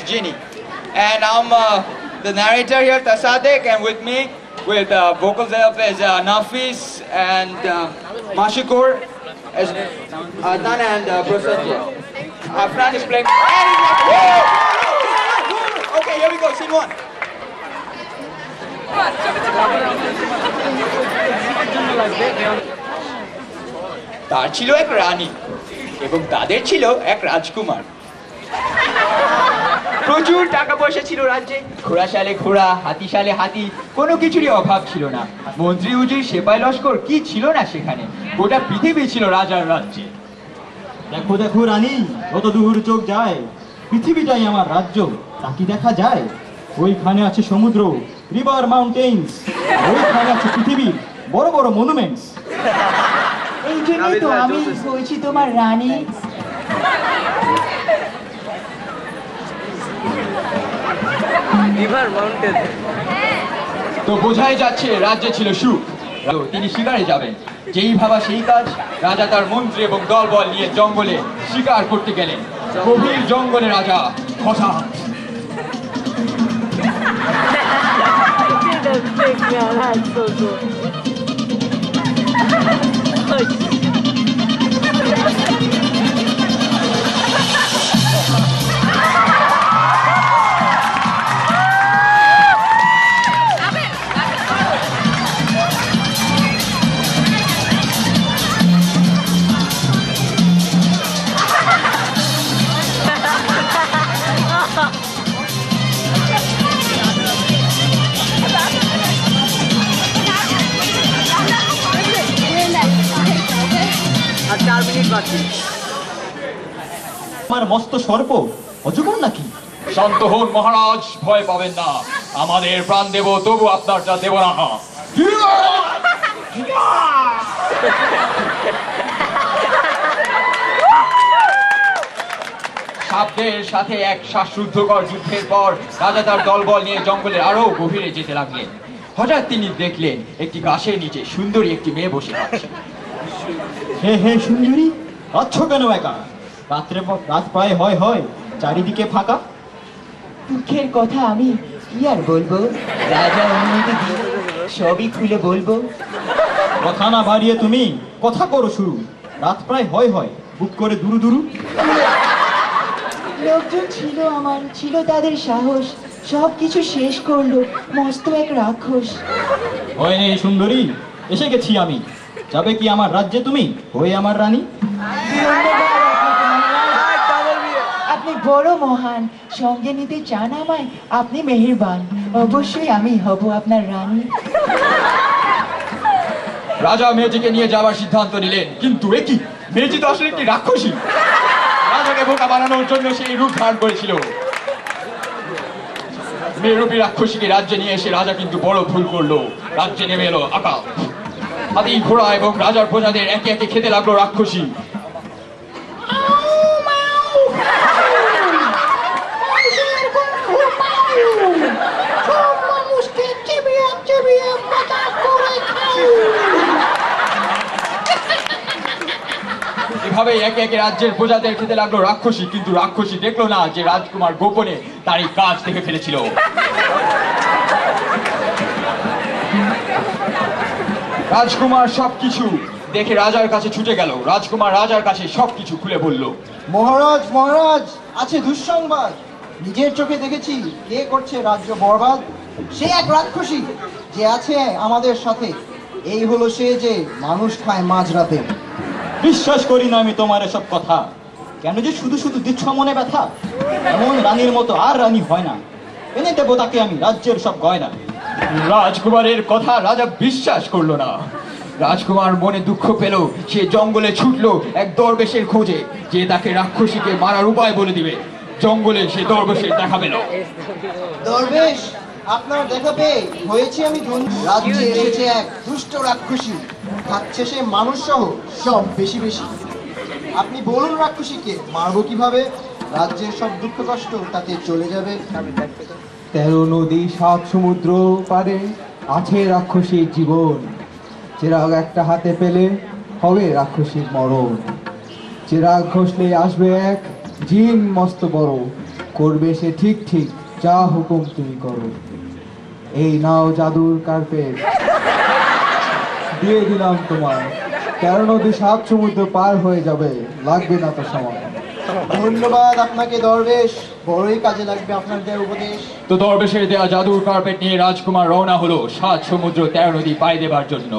Genie. And I'm the narrator here, Tasadek, and with me, with vocals help is Nafis and Mashikur, as Adnan and Prasadji. Afran is playing. Okay, here we go, scene one. তার ছিল এক রানী এবং তাদের ছিল এক রাজকুমার। প্রচুর টাকা পয়সা ছিল রাজ্যে, ঘোড়া সালে ঘোড়া, হাতি সালে হাতি, কোনো কিছুরই অভাব ছিল না। মন্ত্রী উজির সেপাই লস্কর কি ছিল না সেখানে, গোটা পৃথিবী ছিল রাজার রাজ্যে। দেখো দেখো রানী, কত দূর চোখ যায়, পৃথিবীটাই আমার রাজ্য, তা কি দেখা যায়? ওইখানে আছে সমুদ্র, রিভার মাউন্টেন্স, ওইখানে আছে পৃথিবীর বড় বড় মনুমেন্টস। এই জন্যই তো আমি বলছি তোমার রানী। তো বোঝাই যাচ্ছে রাজ্যে ছিল সুখ। তিনি শিকারে যাবেন, যেই ভাবা সেই কাজ। রাজা তার মন্ত্রী এবং দলবল নিয়ে জঙ্গলে শিকার করতে গেলেন। গভীর জঙ্গলে রাজা হঠাৎ আমার মস্ত সর্প অজগর নাকি? শান্ত হন মহারাজ, ভয় পাবেন না, আমাদের প্রাণ দেব, তবু আপনারটা দেব না। সাপদের সাথে এক শ্বাসরুদ্ধকর যুদ্ধের পর রাজা তার দলবল নিয়ে জঙ্গলের আরো গভীরে যেতে লাগলেন। হঠাৎ তিনি দেখলেন একটি গাছের নিচে সুন্দরী একটি মেয়ে বসে আছে। হে হে সুন্দরী, আছো কেন একা? রাত প্রায় হয়, চারিদিকে ফাঁকা। দুঃখের কথা আমি কি আর বলবো, রাজা অনুমতি দিয়ে সবই খুলে বলবো। কথা না বাড়িয়ে তুমি কথা করো শুরু। রাত প্রায় হয়, বুক করে দুরু দুরু। লোকজন ছিল আমার, ছিল তাদের সাহস, সব কিছু শেষ করলো মস্ত এক রাক্ষস। হয় নেই সুন্দরী, এসে গেছি আমি। যাবে কি আমার রাজ্যে তুমি হয়ে আমার রানী? আপনি বড় মহান, সঙ্গে নিতে চান আমায়, আপনি মেহেরবান, অবশ্যই আমি হব আপনার রানী। রাজা মেয়েটিকে নিয়ে যাওয়ার সিদ্ধান্ত নিলেন, কিন্তু একই মেয়েটি তো আসলে একটি রাক্ষসী। রাজাকে বোকা বানানোর জন্য সেই রূপ ধারণ করেছিল। মেয়েরূপী রাক্ষসীকে রাজ্যে নিয়ে এসে রাজা কিন্তু বড় ভুল করলো। রাজ্যে নেমে এলো আকাল। হাতি ঘোড়া এবং রাজার প্রজাদের একে একে খেতে লাগলো রাক্ষসী। এভাবে একে একে রাজ্যের প্রজাদের খেতে লাগলো রাক্ষসী, কিন্তু রাক্ষসী দেখলো না যে রাজকুমার গোপনে তার এই কাজ দেখে ফেলেছিল। রাজকুমার সবকিছু দেখে রাজার কাছে ছুটে গেল। রাজকুমার রাজার কাছে সবকিছু খুলে বলল। মহারাজ, আছে দুঃসংবাদ। নিজের চোখে দেখেছি কে করছে রাজ্য বরবাদ। সে এক রাক্ষসী যে আছে আমাদের সাথে। এই হলো সে যে মানুষ খায় মাঝরাতে। বিশ্বাস করি না আমি তোমার এসব কথা। কেন যে শুধু শুধু দিচ্ছ মনে ব্যথা? এমন রানীর মতো আর রানী হয় না। এনে দেবো তাকে আমি রাজ্যের সব গয়না। রাজকুমারের কথা রাজা বিশ্বাস করলো না। রাজকুমার মনে দুঃখ পেল। সে জঙ্গলে ছুটলো এক দরবেশের খোঁজে, যে তাকে রাক্ষসীকে মারার উপায় বলে দিবে। জঙ্গলে সে দরবেশের দেখা পেল। দরবেশ, আপনার দেখা পেয়ে হয়েছে আমি ধন্য। রাজ্যে এসেছে এক দুষ্ট রাক্ষসী, খাচ্ছে সে মানুষ সহ সব বেশি বেশি। আপনি বলুন রাক্ষসীকে মারবো কিভাবে? রাজ্যের সব দুঃখ কষ্ট তাতে চলে যাবে। 13 নদী 7 সমুদ্র পারে আছে রাক্ষসীর জীবন। চিরাগ একটা হাতে পেলে হবে রাক্ষসীর মরণ। চিরাগ ঘষলে আসবে এক জিন মস্ত বড়, করবে সে ঠিক ঠিক যা হুকুম তুমি করো। এই নাও জাদুর কার্পেট, দিয়ে দিলাম তোমার। 13 নদী 7 সমুদ্র পার হয়ে যাবে, লাগবে না তো সময়। ধন্যবাদ আপনাকে দরবেশ, বড়ই কাজে লাগবে আপনার দেওয়া উপদেশ। তো দরবেশের দেওয়া জাদুর কার্পেট নিয়ে রাজকুমার রওনা হলো 7 সমুদ্র 13 নদী পাড়ি দেবার জন্য।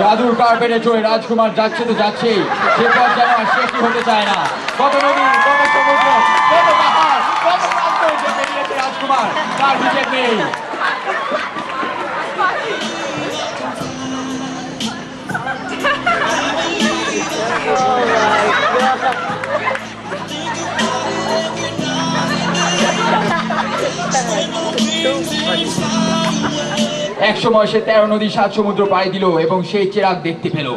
জাদুর কার্পেটে চড়ে রাজকুমার যাচ্ছে তো যাচ্ছেই, সে পথ যেন আর শেষই হতে চায় না। কত নদী, কত সমুদ্র, কত পাহাড়, কত প্রান্ত যে পেরিয়েছে রাজকুমার, তার হিসেব নেই। এক সময় সে 13 নদী 7 সমুদ্র পাড়ি দিল এবং সেই চিরাগ দেখতে পেল।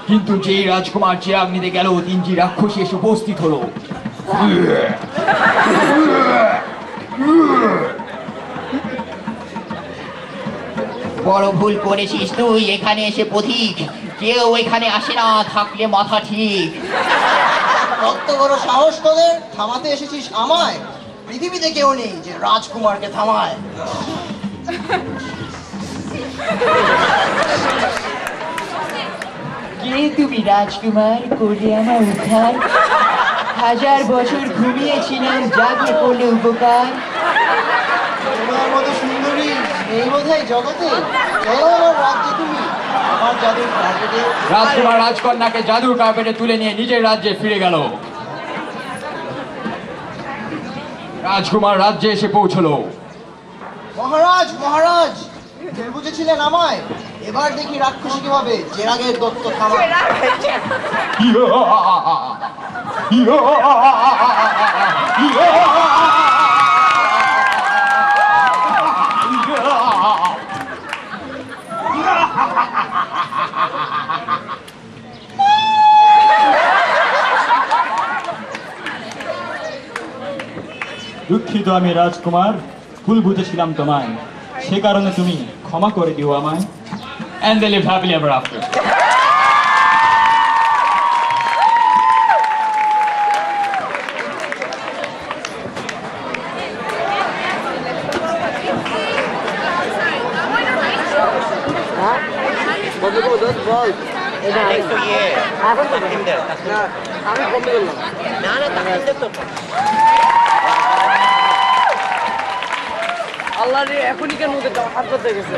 কিন্তু যেই রাজকুমার চিরাগ নিতে গেল, 3টি রাক্ষসী এসে উপস্থিত হলো। বড় ভুল করেছিস তুই এখানে এসে পথিক, কেউ এখানে আসে না থাকলে মাথা ঠিক। কত বড় সাহস তোদের, থামাতে এসেছিস আমায়? পৃথিবীতে কেউ নেই যে রাজকুমারকে থামায়। কে তুমি রাজকুমার, করলে আমার উদ্ধার? 1000 বছর ঘুমিয়েছিলাম, জাগে করলে উপকার। তোমার মতো সুন্দরী নেই বোধহয় জগতে, চলো আমার রাজ্যে তুমি, আমার জাদুর কার্পেটে। রাজকুমার রাজকন্যাকে জাদুর কার্পেটে তুলে নিয়ে নিজের রাজ্যে ফিরে গেল। রাজকুমার রাজ্যে এসে পৌঁছলো। মহারাজ, মহারাজ, ভুল বুঝেছিলেন আমায়। এবার দেখি রাক্ষসী কিভাবে চেরাগের দত্ত থামায়। দুঃখিত আমি রাজকুমার, ভুল বুঝেছিলাম তোমায়, সে কারণে তুমি ক্ষমা করে দিও আমায়। And they live happily ever after. আল্লাহ রে, এখনই কেন হাত করতে গেছে?